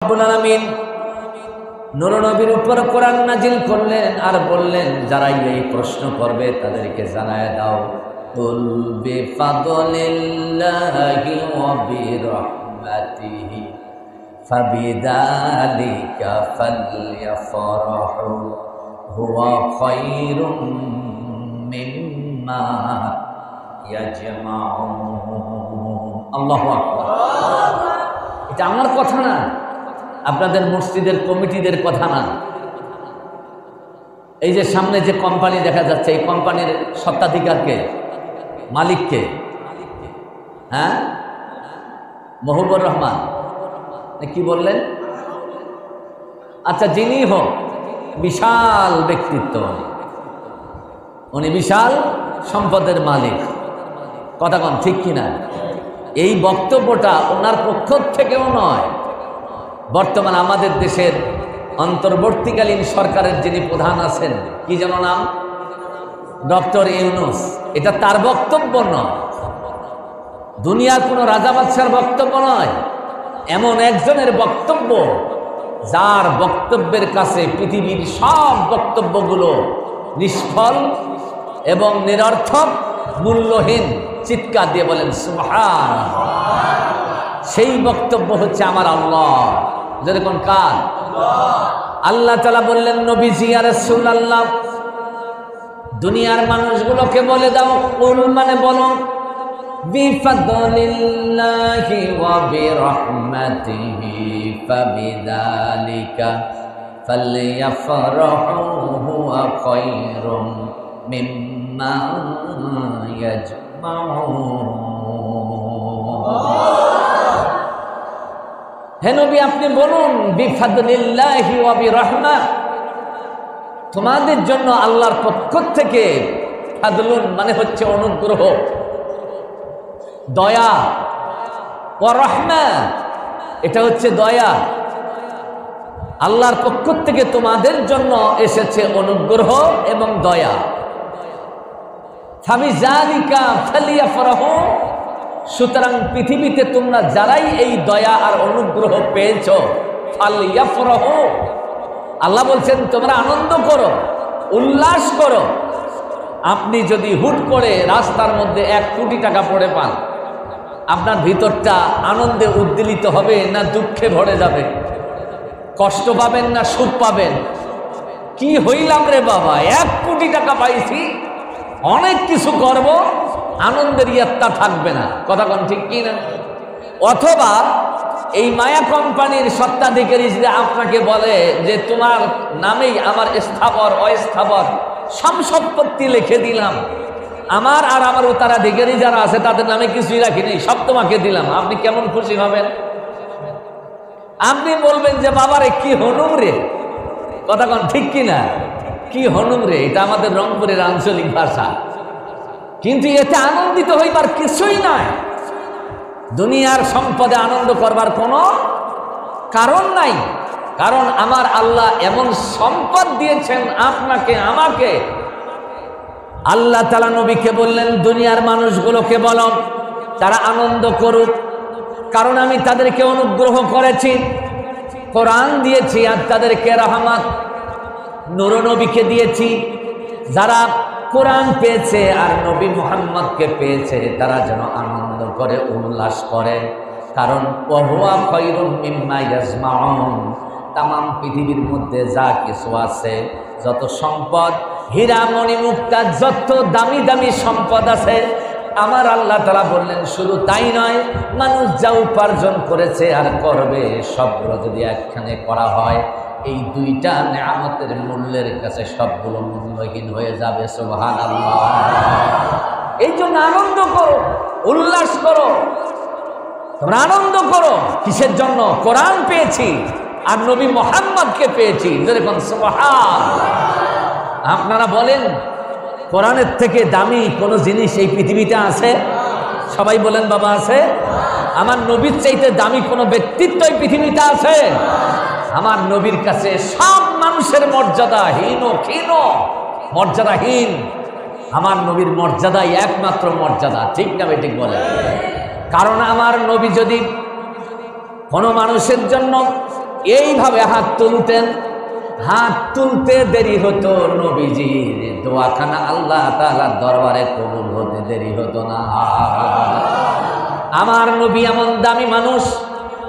রব্বুল আলামিন নূর নবীর উপর কোরআন নাজিল করলেন আর বললেন যারা এই প্রশ্ন করবে তাদেরকে জানায় দাও কুল বিফাদলিল্লাহি ওয়া বিরহমাতিহি ফাবিযালিকা ফালইফরাহু হুয়া খায়রুম মিম্মা ইয়াজমাউন। আল্লাহু আকবার। এটা আমার কথা না, আপনাদের মসজিদের কমিটিদের কথা না। এই যে সামনে যে কোম্পানি দেখা যাচ্ছে, এই কোম্পানির স্বত্বাধিকারকে, মালিককে? হ্যাঁ, মহিবুর রহমান কি বললেন? আচ্ছা, যিনি হোক, বিশাল ব্যক্তিত্ব, উনি বিশাল সম্পদের মালিক। কথা কন ঠিক কিনা? এই বক্তব্যটা ওনার পক্ষ থেকেও নয়, বর্তমান আমাদের দেশের অন্তর্বর্তীকালীন সরকারের যিনি প্রধান আছেন, কি যেন নাম, ডক্টর ইউনূস, এটা তার বক্তব্য নয়, দুনিয়ার কোনো রাজা বাদশার বক্তব্য নয়, এমন একজনের বক্তব্য যার বক্তব্যের কাছে পৃথিবীর সব বক্তব্যগুলো নিষ্ফল এবং নিরর্থক, মূল্যহীন। চিৎকার দিয়ে বলেন সুবহানাল্লাহ। সেই বক্তব্য হচ্ছে আমার আল্লাহ। যেরকম কার? আল্লাহ তাআলা বললেন, নবীজি ইয়া রাসূলুল্লাহ, দুনিয়ার মানুষগুলোকে বলে দাও, কুল মানে বলো, বিফাদলিল্লাহি ওয়া বিরহমাতিহি ফাবিযালিকা ফালইফরাহু হুয়া খায়রুম মিম্মা ইয়াজমাউন। হে নবী, আপনি বলুন, বিফাদলিল্লাহি ওয়া বিরহমা, তোমাদের জন্য আল্লাহর পক্ষ থেকে, ফাদলুন মানে হচ্ছে অনুগ্রহ, দয়া, ওয়া রহমা এটা হচ্ছে দয়া। আল্লাহর পক্ষ থেকে তোমাদের জন্য এসেছে অনুগ্রহ এবং দয়া। ফাবিযালিকা ফালইফরাহু, সুতরাং পৃথিবীতে তোমরা যারাই এই দয়া আর অনুগ্রহ পেয়েছ, ফালইফরাহু, আল্লাহ বলছেন তোমরা আনন্দ করো, উল্লাস করো। আপনি যদি হুট করে রাস্তার মধ্যে 1 কোটি টাকা পড়ে পান, আপনার ভিতরটা আনন্দে উদ্দীলিত হবে না দুঃখে ভরে যাবে? কষ্ট পাবেন না সুখ পাবেন? কি হইলাম রে বাবা, 1 কোটি টাকা পাইছি, অনেক কিছু করব, আনন্দের ইয়াত্তা থাকবে না। কথা কোন ঠিক কি না? অথবা এই মায়া কোম্পানির স্বত্বাধিকারী যদি আপনাকে বলে যে তোমার নামেই আমার স্থাবর অস্থাবর সব সম্পত্তি লিখে দিলাম, আমার আর আমার উত্তরাধিকারী যারা আছে তাদের নামে কিছুই রাখিনি, সব তোমাকে দিলাম, আপনি কেমন খুশি হবেন? আপনি বলবেন যে বাবারে কি হনুম রে। কথা কোন ঠিক কিনা? কি হনুম রে, এটা আমাদের রংপুরের আঞ্চলিক ভাষা। কিন্তু এতে আনন্দিত হইবার কিছুই নয়। দুনিয়ার সম্পদে আনন্দ করবার কোনো কারণ নাই, কারণ আমার আল্লাহ এমন সম্পদ দিয়েছেন আপনাকে আমাকে। আল্লাহ তাআলা নবীকে বললেন, দুনিয়ার মানুষগুলোকে বলো তারা আনন্দ করুক, কারণ আমি তাদেরকে অনুগ্রহ করেছি, কোরআন দিয়েছি, আর তাদেরকে রহমত নূর নবীকে দিয়েছি। যারা কোরআন পেয়েছে আর নবী মুহাম্মদকে পেয়েছে তারা যেন আনন্দ করে, উল্লাস করে, কারণ ওয়া খায়রুম মিম্মা ইয়াজমাউন। তামাম পৃথিবীর মধ্যে যা কিছু আছে, যত সম্পদ, হীরা মণি মুক্তা, যত দামি দামি সম্পদ আছে, আমার আল্লাহ তাআলা বললেন শুধু তাই নয়, মানুষ যা উপার্জন করেছে আর করবে সবগুলো যদি একখানে করা হয়, এই 2টা নেয়ামতের মূল্যের কাছে সবগুলো মূল্যহীন হয়ে যাবে। সুবহানাল্লাহ। এই জন্য আনন্দ করো, উল্লাস করো, তোমরা আনন্দ করো। কিসের জন্য? কোরআন পেয়েছি আর নবী মুহাম্মদকে পেয়েছি। যেরকম সুবহানাল্লাহ। আপনারা বলেন, কোরআনের থেকে দামি কোনো জিনিস এই পৃথিবীতে আছে? সবাই বলেন বাবা, আছে? আমার নবীর চাইতে দামি কোনো ব্যক্তিত্ব এই পৃথিবীতে আছে? আমার নবীর কাছে সব মানুষের মর্যাদাহীন ও ক্ষীণ, মর্যাদাহীন। আমার নবীর মর্যাদাই একমাত্র মর্যাদা। ঠিক না ঠিক বলে? কারণ আমার নবী যদি কোনো মানুষের জন্য এইভাবে হাত তুলতেন। হাত তুলতে দেরি হতো, নবীজির দোয়াখানা আল্লাহ তাআলার দরবারে কবুল হতে দেরি হতো না। আমার নবী এমন দামি মানুষ,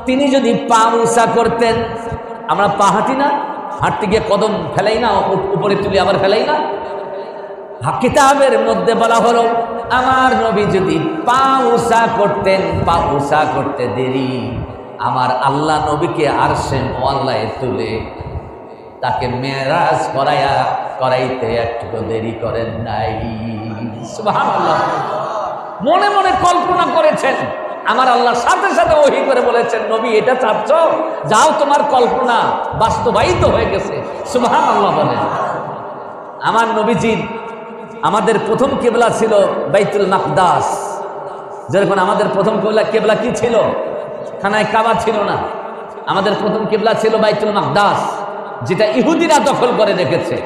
তিনি যদি পা উঁচা করতেন, আমরা পা হাঁটি না, হাঁটতে গিয়ে কদম ফেলাই না, উপরে তুলি আবার ফেলাই না। কিতাবের মধ্যে বলা হলো আমার নবী যদি পা উঁচা করতেন, পা উঁচা করতে দেরি, আমার আল্লাহ নবীকে আরশে মোয়াল্লায় তুলে তাকে মেরাজ করাইতে একটু দেরি করেন নাই। সুবহানাল্লাহ। মনে মনে কল্পনা করেছেন, আমার আল্লাহর সাথে সাথে ওহী করে বলেছেন, নবী এটা চাচ্ছ, যাও তোমার কল্পনা বাস্তবায়িত হয়ে গেছে। সুবহানাল্লাহ বলেন। আমার নবীজির আমাদের প্রথম কিবলা ছিল বাইতুল মাকদাস। যেরকম আমাদের প্রথম কিবলা কি ছিল? খানায় কাবা ছিল না, আমাদের প্রথম কিবলা ছিল বাইতুল মাকদাস, যেটা ইহুদিরা দখল করে রেখেছে।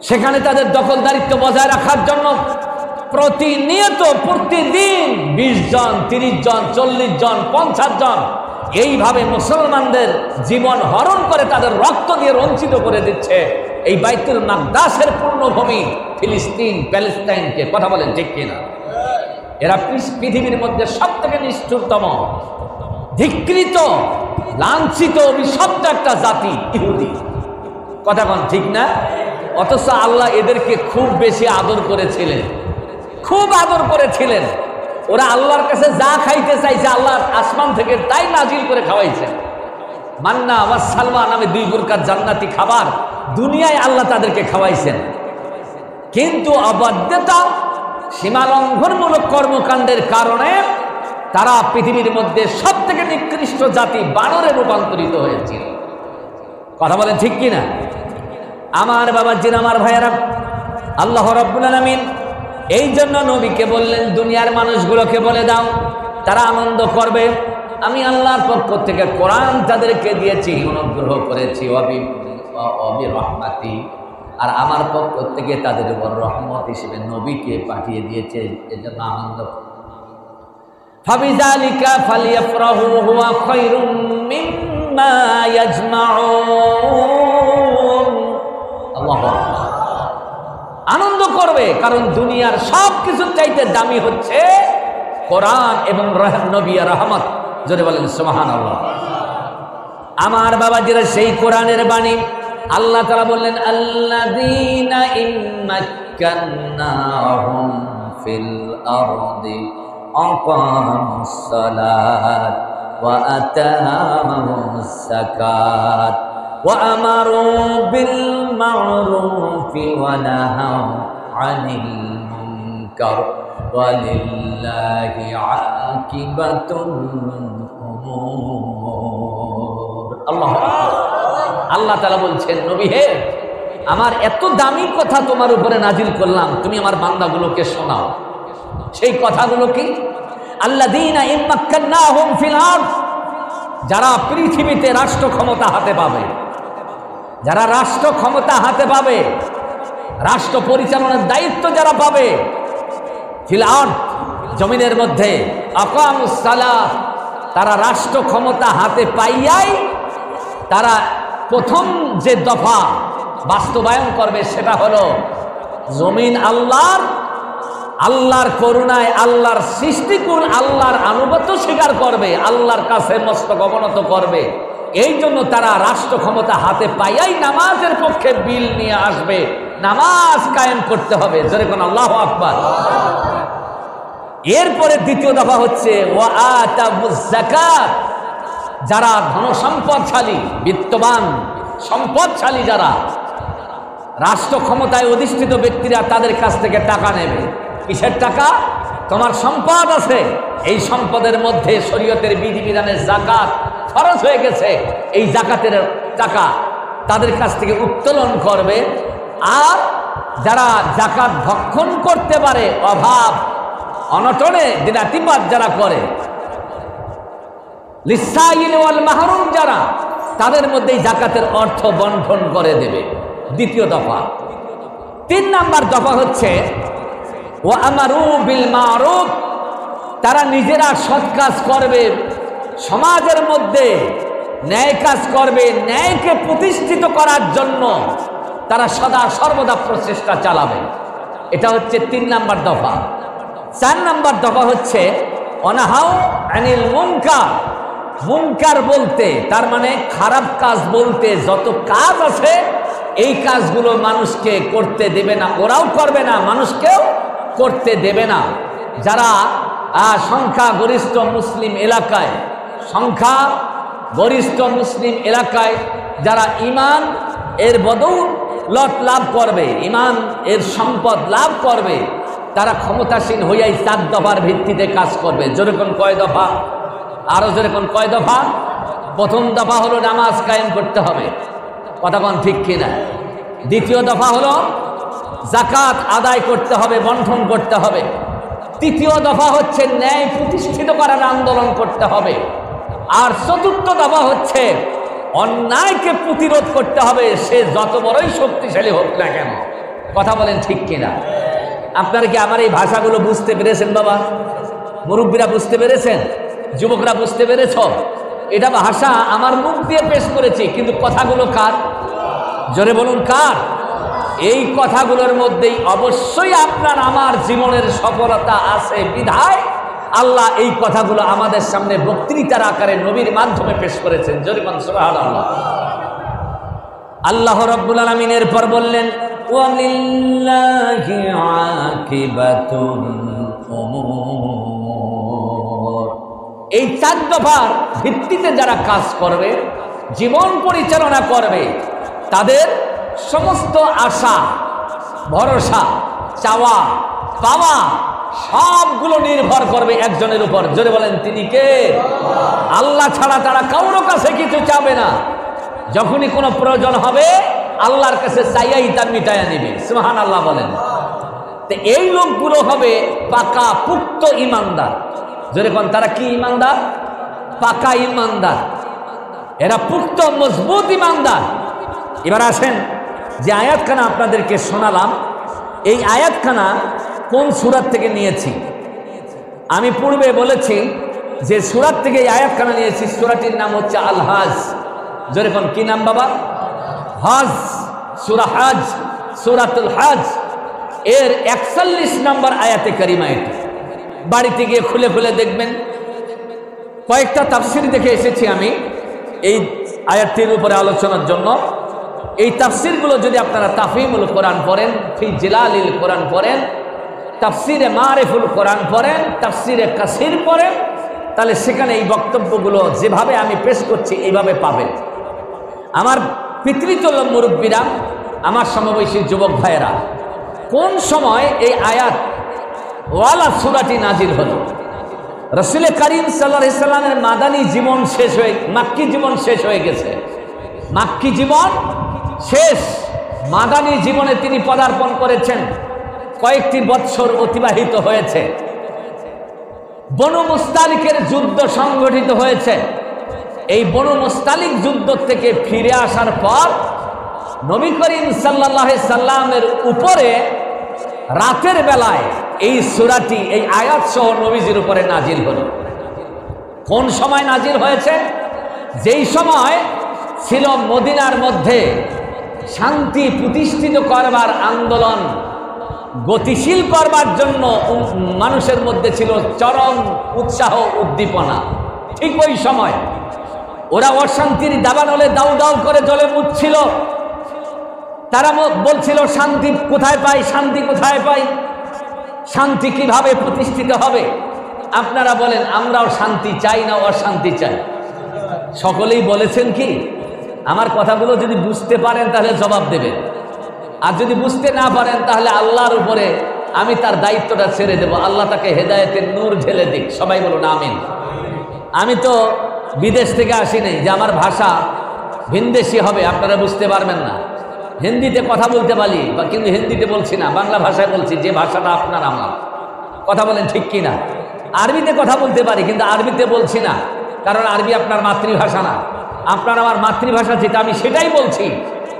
সেখানে তাদের দখলদারিত্ব বজায় রাখার জন্য প্রতিনিয়ত প্রতিদিন 20 জন, 30 জন, 40 জন, 50 জন এইভাবে মুসলমানদের জীবন হরণ করে তাদের রক্ত দিয়ে রঞ্চিত করে দিচ্ছে এই বাইতুল মাকদাসের পূর্ণভূমি ফিলিস্তিন, প্যালেস্টাইনকে। কথা বলেন ঠিক কিনা? এরা পৃথিবীর মধ্যে সব থেকে নিষ্ঠুরতম, ধিক্কৃত, লাঞ্ছিত, অভিশপ্ত একটা জাতি ইহুদি। কথা বলেন ঠিক না? অথচ আল্লাহ এদেরকে খুব বেশি আদর করেছিলেন, খুব আদর করেছিলেন। ওরা আল্লাহর কাছে যা খাইতে চাইছে আল্লাহ আসমান থেকে তাই নাজিল করে খাওয়াইছেন। মান্না ওয়া সালওয়া নামে 2 প্রকার জান্নাতি খাবার দুনিয়ায় আল্লাহ তাদেরকে খাওয়াইছেন। কিন্তু অবাধ্যতা, সীমালঙ্ঘনমূলক কর্মকাণ্ডের কারণে তারা পৃথিবীর মধ্যে সব থেকে নিকৃষ্ট জাতি বানরে রূপান্তরিত হয়েছিল। কথা বলেন ঠিক কিনা? আমার বাবাজির, আমার ভাইয়েরা, আল্লাহ রাব্বুল আলামিন এই জন্য নবীকে বললেন, দুনিয়ার মানুষগুলোকে বলে দাও, তারা আনন্দ করবে। আমি আল্লাহর পক্ষ থেকে কোরআন তাদেরকে দিয়েছি, অনুগ্রহ করেছি, রহমাতি, আর আমার পক্ষ থেকে তাদের উপর রহমত হিসেবে নবীকে পাঠিয়ে দিয়েছে, এজন্য আনন্দ। ফাবিযালিকা ফালইফরাহু হুয়া খায়রুম মিম্মা ইয়াজমাউন। আল্লাহু আকবার। আনন্দ করবে, কারণ দুনিয়ার সব কিছুর চাইতে দামি হচ্ছে কোরআন এবং নবী রহমত। জোরে বলেন সুবহানাল্লাহ। আমার বাবাজিরা, সেই কোরআনের বাণী আল্লাহ তাআলা বললেন, আল্লাযীনা ইম্মাক্কান্নাহুম ফিল আরদি আকামুস সালাত ওয়া আতামুস যাকাত ওয়া আমারু বিল মা'রুফি ওয়া নাহাউ আনিল মুনকার ওয়ালিল্লাহি আকিবাতুল উমুর। আল্লাহু আকবার। আল্লাহ তাআলা বলছেন, নবী হে, আমার এত দামি কথা তোমার উপরে নাজিল করলাম, তুমি আমার বান্দাগুলোকে শোনাও। সেই কথাগুলো কি? আল্লাযীনা ইম্মাক্কান্নাহুম ফিল আরদ, যারা পৃথিবীতে রাষ্ট্র ক্ষমতা হাতে পাবে, যারা রাষ্ট্র ক্ষমতা হাতে পাবে, রাষ্ট্র পরিচালনার দায়িত্ব যারা পাবে, ফিল আরদ, জমিনের মধ্যে, আকামুস সালাত, তারা রাষ্ট্র ক্ষমতা হাতে পাইয়াই তারা প্রথম যে দফা বাস্তবায়ন করবে সেটা হলো জমিন আল্লাহর, আল্লাহর করুণায়, আল্লাহর সৃষ্টিকুল, আল্লাহর আনুগত্য স্বীকার করবে, আল্লাহর কাছে মস্তক অবনত করবে। এই জন্য তারা রাষ্ট্র ক্ষমতা হাতে পাইয়াই নামাজের পক্ষে বিল নিয়ে আসবে, নামাজ কায়েম করতে হবে। যেরকম আল্লাহু আকবার। এরপরে দ্বিতীয় দফা হচ্ছে ওয়া আতাবুজ যাকাত, যারা ধনসম্পদশালী, বিত্তবান, সম্পদশালী, যারা রাষ্ট্র ক্ষমতায় অধিষ্ঠিত ব্যক্তিরা তাদের কাছ থেকে টাকা নেবে। কিসের টাকা? তোমার সম্পদ আছে, এই সম্পদের মধ্যে শরীয়তের বিধিবিধানের যাকাত ফরজ হয়ে গেছে, এই যাকাতের টাকা তাদের কাছ থেকে উত্তোলন করবে। আর যারা যাকাত ভক্ষণ করতে পারে, অভাব অনটনে দিনাতিপাত যারা করে, লিসাইল ওয়াল মাহরুম যারা, তাদের মধ্যে যাকাতের অর্থ বন্টন করে দেবে। দ্বিতীয় দফা। 3 নাম্বার দফা হচ্ছে ওয়া আমারু বিল মারুফ, তারা নিজেরা সৎ কাজ করবে, সমাজের মধ্যে ন্যায় কাজ করবে, ন্যায়কে প্রতিষ্ঠিত করার জন্য তারা সদা সর্বদা প্রচেষ্টা চালাবে। এটা হচ্ছে 3 নাম্বার দফা। 4 নাম্বার দফা হচ্ছে অনাহাউ আনিল মুনকার। মুনকার বলতে তার মানে খারাপ কাজ বলতে যত কাজ আছে এই কাজগুলো মানুষকে করতে দেবে না, ওরাও করবে না, মানুষকেও করতে দেবে না। যারা সংখ্যা গরিষ্ঠ মুসলিম এলাকায়, সংখ্যা গরিষ্ঠ মুসলিম এলাকায় যারা ইমান এর বদৌলত লাভ করবে, ইমান এর সম্পদ লাভ করবে, তারা ক্ষমতাসীন হইয়াই 4 দফার ভিত্তিতে কাজ করবে। যেরকম কয় দফা? আরো যেরকম কয় দফা? প্রথম দফা হলো নামাজ কায়েম করতে হবে, কথা কোন ঠিক কিনা? দ্বিতীয় দফা হলো যাকাত আদায় করতে হবে, বন্টন করতে হবে। তৃতীয় দফা হচ্ছে ন্যায় প্রতিষ্ঠিত করার আন্দোলন করতে হবে। আর চতুর্থ দফা হচ্ছে অন্যায়কে প্রতিরোধ করতে হবে, সে যত বড়ই শক্তিশালী হোক না কেন। কথা বলেন ঠিক কিনা? আপনারা কি আমার এই ভাষাগুলো বুঝতে পেরেছেন বাবা? মুরব্বীরা বুঝতে পেরেছেন? যুবকরা বুঝতে পেরেছ? এটা ভাষা আমার মুখ দিয়ে পেশ করেছি, কিন্তু কথাগুলো কার? জোরে বলুন কার? এই কথাগুলোর মধ্যেই অবশ্যই আপনার আমার জীবনের সফলতা আছে বিধায় আল্লাহ এই কথাগুলো আমাদের সামনে বক্তৃতার আকারে নবীর মাধ্যমে পেশ করেছেন। জোরে বলুন সুবহানাল্লাহ। আল্লাহ রাব্বুল আলামিন এরপর বললেন ওয়ালিল্লাহি আকিবাতুল উমুর। এই 4 দফার ভিত্তিতে যারা কাজ করবে, জীবন পরিচালনা করবে, তাদের সমস্ত আশা ভরসা চাওয়া পাওয়া সবগুলো নির্ভর করবে একজনের উপর। জোরে বলেন তিনি কে? আল্লাহ ছাড়া তারা কারোর কাছে কিছু চাবে না। যখনই কোনো প্রয়োজন হবে আল্লাহর কাছে চাইয়াই তার মিটাইয়া নিবে। সুবহানাল্লাহ বলেন। তো এই লোকগুলো হবে পাকা পুক্ত ইমানদার। জোরে কোন তারা কি ইমানদার? পাকা ইমানদার। এরা পুক্ত মজবুত ইমানদার। এবার আসেন যে আয়াতখানা আপনাদেরকে শোনালাম, এই আয়াতখানা কোন সূরা থেকে নিয়েছি? আমি পূর্বে বলেছি যে সূরা থেকে এই আয়াতখানা নিয়েছি। সূরাটির নাম হচ্ছে আল হজ। জোরে কোন কি নাম বাবা? হজ। সূরা হজ, সূরাতুল হজ এর 41 নম্বর আয়াতে কারিমা এটি। বাড়িতে গিয়ে খুলে খুলে দেখবেন। কয়েকটা তাফসীর দেখে এসেছি আমি এই আয়াতটির উপরে আলোচনার জন্য। এই তাফসীরগুলো যদি আপনারা তাফহিমুল কোরআন পড়েন, ফি জিলালিল কোরআন পড়েন, তাফসীরে মারিফুল কোরআন পড়েন, তাফসীরে কাসির পড়েন, তাহলে সেখানে এই বক্তব্যগুলো যেভাবে আমি পেশ করছি এইভাবে পাবেন। আমার পিতৃতুল্য মুরব্বীরা, আমার সমবয়সী যুবক ভাইয়েরা, কোন সময় এই আয়াত ওয়ালা সূরাটি নাজিল হলো? রাসূল করিম সাল্লাল্লাহু আলাইহি সাল্লামের মাদানী জীবন শেষ হয়ে, মাক্কি জীবন শেষ হয়ে গেছে। মাক্কি জীবন শেষ, মাদানী জীবনে তিনি পদার্পণ করেছেন। কয়েকটি বৎসর অতিবাহিত হয়েছে। বনু মুস্তালিকের যুদ্ধ সংগঠিত হয়েছে। এই বনু মুস্তালিক যুদ্ধ থেকে ফিরে আসার পর নবী করিম সাল্লাল্লাহু আলাইহি সাল্লামের উপরে রাতের বেলায় এই সূরাটি, এই আয়াত সহ নবীজির উপরে নাজিল হলো। কোন সময় নাজিল হয়েছে? যেই সময় ছিল মদিনার মধ্যে শান্তি প্রতিষ্ঠিত করবার আন্দোলন গতিশীল করবার জন্য মানুষের মধ্যে ছিল চরম উৎসাহ উদ্দীপনা। ঠিক ওই সময় ওরা অশান্তির দাবানলে দাউ দাউ করে জ্বলে উঠছিল। তারা বলছিল শান্তি কোথায় পাই, শান্তি কোথায় পাই, শান্তি কিভাবে প্রতিষ্ঠিত হবে? আপনারা বলেন আমরাও শান্তি চাই না অশান্তি চাই? সকলেই বলেছেন কি? আমার কথাগুলো যদি বুঝতে পারেন তাহলে জবাব দেবেন, আর যদি বুঝতে না পারেন তাহলে আল্লাহর উপরে আমি তার দায়িত্বটা ছেড়ে দেব। আল্লাহ তাকে হেদায়েতের নূর ঢেলে দিক। সবাই বলুন আমিন। আমি তো বিদেশ থেকে আসি নাই যে আমার ভাষা ভিনদেশি হবে, আপনারা বুঝতে পারবেন না। হিন্দিতে কথা বলতে পারি, কিন্তু হিন্দিতে বলছি না, বাংলা ভাষায় বলছি, যে ভাষাটা আপনার আমার। কথা বলেন ঠিক কিনা? আরবিতে কথা বলতে পারি, কিন্তু আরবিতে বলছি না, কারণ আরবি আপনার মাতৃভাষা না। আপনার আমার মাতৃভাষা যেটা, আমি সেটাই বলছি।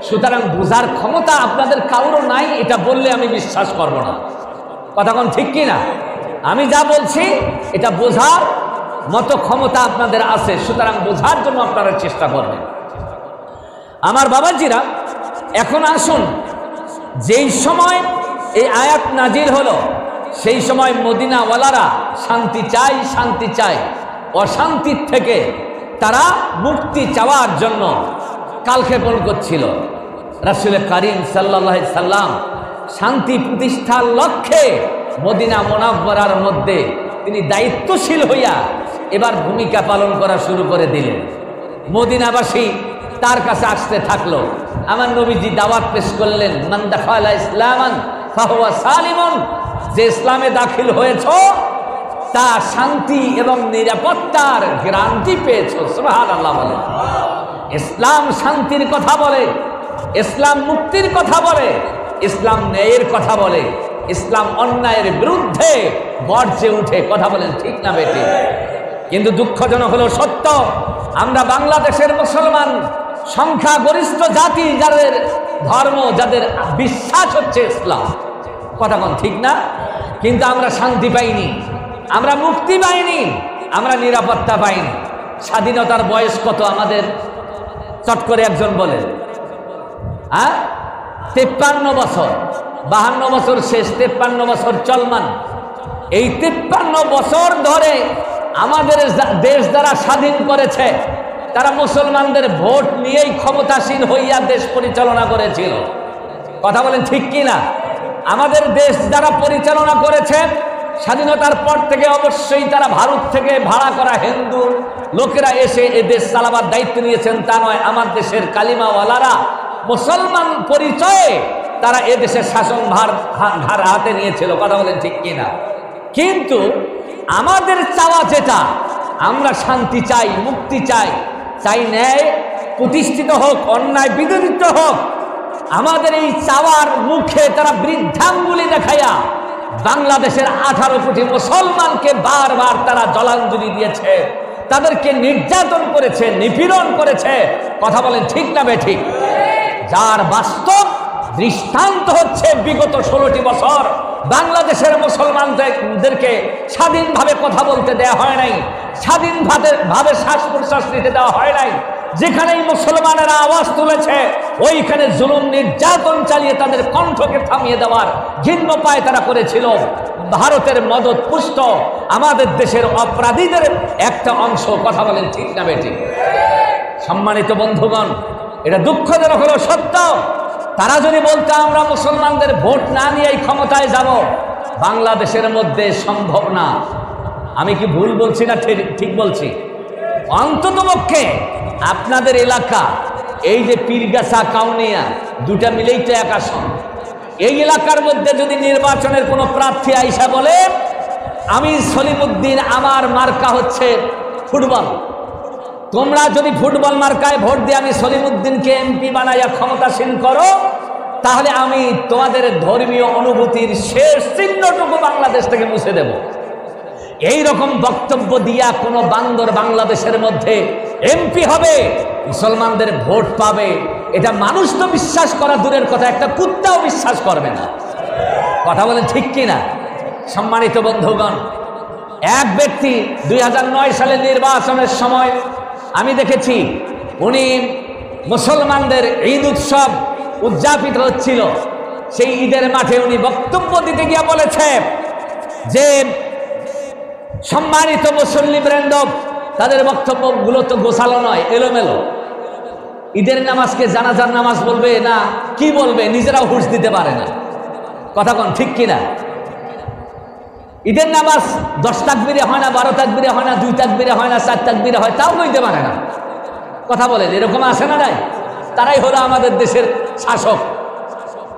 সুতরাং বোঝার ক্ষমতা আপনাদের কারোর নাই, এটা বললে আমি বিশ্বাস করব না। কথা কোন ঠিক কিনা? আমি যা বলছি এটা বোঝার মতো ক্ষমতা আপনাদের আছে, সুতরাং বোঝার জন্য আপনারা চেষ্টা করবেন। আমার বাবাজিরা, এখন আসুন, যেই সময় এই আয়াত নাজিল হলো সেই সময় মদিনাওয়ালারা শান্তি চাই, শান্তি চাই, অশান্তির থেকে তারা মুক্তি চাওয়ার জন্য কালক্ষেপণ করছিল। রাসূল কারীম সাল্লাল্লাহু আলাইহি সাল্লাম শান্তি প্রতিষ্ঠার লক্ষ্যে মদিনা মুনাওয়ারার মধ্যে তিনি দায়িত্বশীল হইয়া এবার ভূমিকা পালন করা শুরু করে দিলেন। মদিনাবাসী তার কাছে আসতে থাকলো। আমার নবীজি দাওয়াত পেশ করলেন, মান দাখালা ইসলামান ফাহুয়া সালিমুন, যে ইসলামে দাখিল হয়েছ তা শান্তি এবং নিরাপত্তার গ্যারান্টি পেয়েছ। সুবহানাল্লাহ বলে। ইসলাম শান্তির কথা বলে, ইসলাম মুক্তির কথা বলে, ইসলাম ন্যায়ের কথা বলে, ইসলাম অন্যায়ের বিরুদ্ধে গর্জে উঠে। কথা বলেন ঠিক না বেটি? কিন্তু দুঃখজনক হলো সত্য, আমরা বাংলাদেশের মুসলমান সংখ্যাগরিষ্ঠ জাতি, যাদের ধর্ম, যাদের বিশ্বাস হচ্ছে ইসলাম, কথা কোন ঠিক না? কিন্তু আমরা শান্তি পাইনি, আমরা মুক্তি পাইনি, আমরা নিরাপত্তা পাইনি। স্বাধীনতার বয়স কত আমাদের? চট করে একজন বলে, 53 বছর, 52 বছর শেষ, 53 বছর চলমান। এই 53 বছর ধরে আমাদের দেশ যারা স্বাধীন করেছে তারা মুসলমানদের ভোট নিয়েই ক্ষমতাসীন হইয়া দেশ পরিচালনা করেছিল। কথা বলেন ঠিক কি না? আমাদের দেশ যারা পরিচালনা করেছে স্বাধীনতার পর থেকে অবশ্যই তারা ভারত থেকে ভাড়া করা হিন্দু লোকেরা এসে এ দেশ চালাবার দায়িত্ব নিয়েছেন তা নয়। আমার দেশের কালিমাওয়ালারা মুসলমান পরিচয়ে তারা এ দেশের শাসনভার হাতে নিয়েছিল। কথা বলেন ঠিক কি না? কিন্তু আমাদের চাওয়া যেটা, আমরা শান্তি চাই, মুক্তি চাই, চাই ন্যায় প্রতিষ্ঠিত হোক, অন্যায় বিরোধিত হোক। আমাদের এই চাওয়ার মুখে তারা বৃদ্ধাঙ্গুলি দেখাইয়া বাংলাদেশের 18 কোটি মুসলমানকে বারবার তারা জলাঞ্জলি দিয়েছে, তাদেরকে নির্যাতন করেছে, নিপীড়ন করেছে। কথা বলেন ঠিক না বেঠিক? যার বাস্তব দৃষ্টান্ত হচ্ছে বিগত 16টি বছর বাংলাদেশের মুসলমানদেরকে স্বাধীনভাবে কথা বলতে দেওয়া হয় নাই, স্বাধীনভাবে শ্বাস প্রশ্বাস নিতে দেওয়া হয় নাই। যেখানেই মুসলমানেরা আওয়াজ তুলেছে ওইখানে জুলুম নির্যাতন চালিয়ে তাদের কণ্ঠকে থামিয়ে দেওয়ার ঘৃণ্য পায় তারা করেছিল। ভারতের মদত পুষ্ট আমাদের দেশের অপরাধীদের একটা অংশ। কথা বলেন ঠিক না বেঠিক? সম্মানিত বন্ধুগণ, এটা দুঃখজনক হলো সত্য। তারা যদি বলতো আমরা মুসলমানদের ভোট না নিয়েই ক্ষমতায় যাব, বাংলাদেশের মধ্যে সম্ভব না। আমি কি ভুল বলছি না ঠিক বলছি? অন্ততপক্ষে আপনাদের এলাকা, এই যে পীরগাছা কাউনিয়া, দুটা মিলেই তো এক আসন। এই এলাকার মধ্যে যদি নির্বাচনের কোনো প্রার্থী আইসা বলে আমি সলিমুদ্দিন, আমার মার্কা হচ্ছে ফুটবল, তোমরা যদি ফুটবল মার্কায় ভোট দিয়ে আমি সলিমুদ্দিনকে এমপি বানাইয়া ক্ষমতাসীন করো, তাহলে আমি তোমাদের ধর্মীয় অনুভূতির শেষ চিহ্নটুকু বাংলাদেশ থেকে মুছে দেব। এই রকম বক্তব্য দিয়া কোনো বান্দর বাংলাদেশের মধ্যে এমপি হবে, মুসলমানদের ভোট পাবে, এটা মানুষ তো বিশ্বাস করা দূরের কথা, একটা কুত্তাও বিশ্বাস করবে না। কথা বলেন ঠিক কিনা? সম্মানিত বন্ধুগণ, এক ব্যক্তি 2009 সালের নির্বাচনের সময় আমি দেখেছি, উনি মুসলমানদের ঈদ উৎসব উদযাপিত হচ্ছিল, সেই ঈদের মাঠে উনি বক্তব্য দিতে গিয়ে বলেছে যে সম্মানিত মুসল্লি বৃন্দ, তাদের বক্তব্যগুলো তো গোছালো নয়, এলোমেলো। ঈদের নামাজকে জানাজার নামাজ বলবে না কি বলবে, নিজেরাও হুঁশ দিতে পারে না। কথা কোন ঠিক কিনা? ঈদের নামাজ 10 তাকবীরে হয় না, 12 তাকবীরে হয় না, 2 তাকবীরে হয় না, 4 তাকবীরে হয়, তাও বলতে পারে না। কথা বলেন, এরকম আসে না? নাই? তারাই হলো আমাদের দেশের শাসক।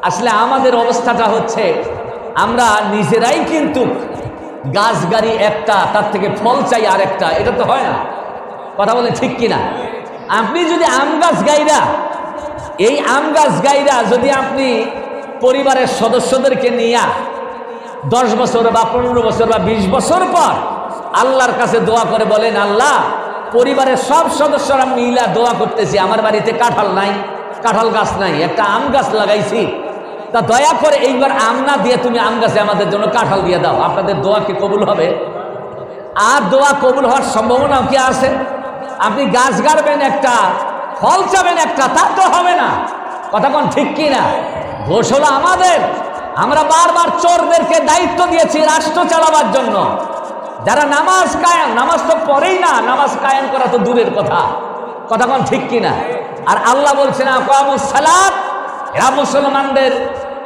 আসলে আমাদের অবস্থাটা হচ্ছে আমরা নিজেরাই কিন্তু গাছ গাড়ি একটা, তার থেকে ফল চাই আর একটা, এটা তো হয় না। কথা বলেন ঠিক কিনা? আপনি যদি আম গাছ গাইরা, এই আম গাছ গাইরা যদি আপনি পরিবারের সদস্যদেরকে নিয়ে 10 বছর বা 15 বছর বা 20 বছর পর আল্লাহর কাছে দোয়া করে বলেন, আল্লাহ পরিবারের সব সদস্যরা মিলা দোয়া করতেছি, আমার বাড়িতে কাঁঠাল নাই, কাঁঠাল গাছ নাই, একটা আম গাছ লাগাইছি, তা দয়া করে এইবার আম না দিয়ে তুমি আম গাছে আমাদের জন্য কাঁঠাল দিয়ে দাও, আপনাদের দোয়া কি কবুল হবে? আর দোয়া কবুল হওয়ার সম্ভাবনা কি আছে? আপনি গাছ গাড়বেন একটা, ফল চাবেন একটা, তা তো হবে না। কথা কোন ঠিক কি না? দোষ হলো আমাদের। আমরা বারবার চোরদেরকে দায়িত্ব দিয়েছি রাষ্ট্র চালাবার জন্য। যারা নামাজ কায়েম, নামাজ তো পড়েই না, নামাজ কায়েম করা তো দূরের কথা। কথা কোন ঠিক কি না? আর আল্লাহ বলছেন আকামুস সালাত, এরা মুসলমানদের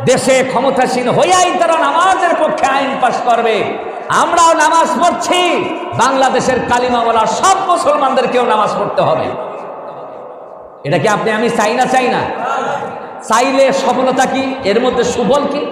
দেশে ক্ষমতাসীন হইয়াই তারা নামাজের পক্ষে আইন পাশ করবে। আমরাও নামাজ পড়ছি, বাংলাদেশের কালিমাওয়ালা সব মুসলমানদেরকেও নামাজ পড়তে হবে। এটা কি আপনি আমি চাই না? চাই না? চাইলে সফলতা কি? এর মধ্যে সুফল কি?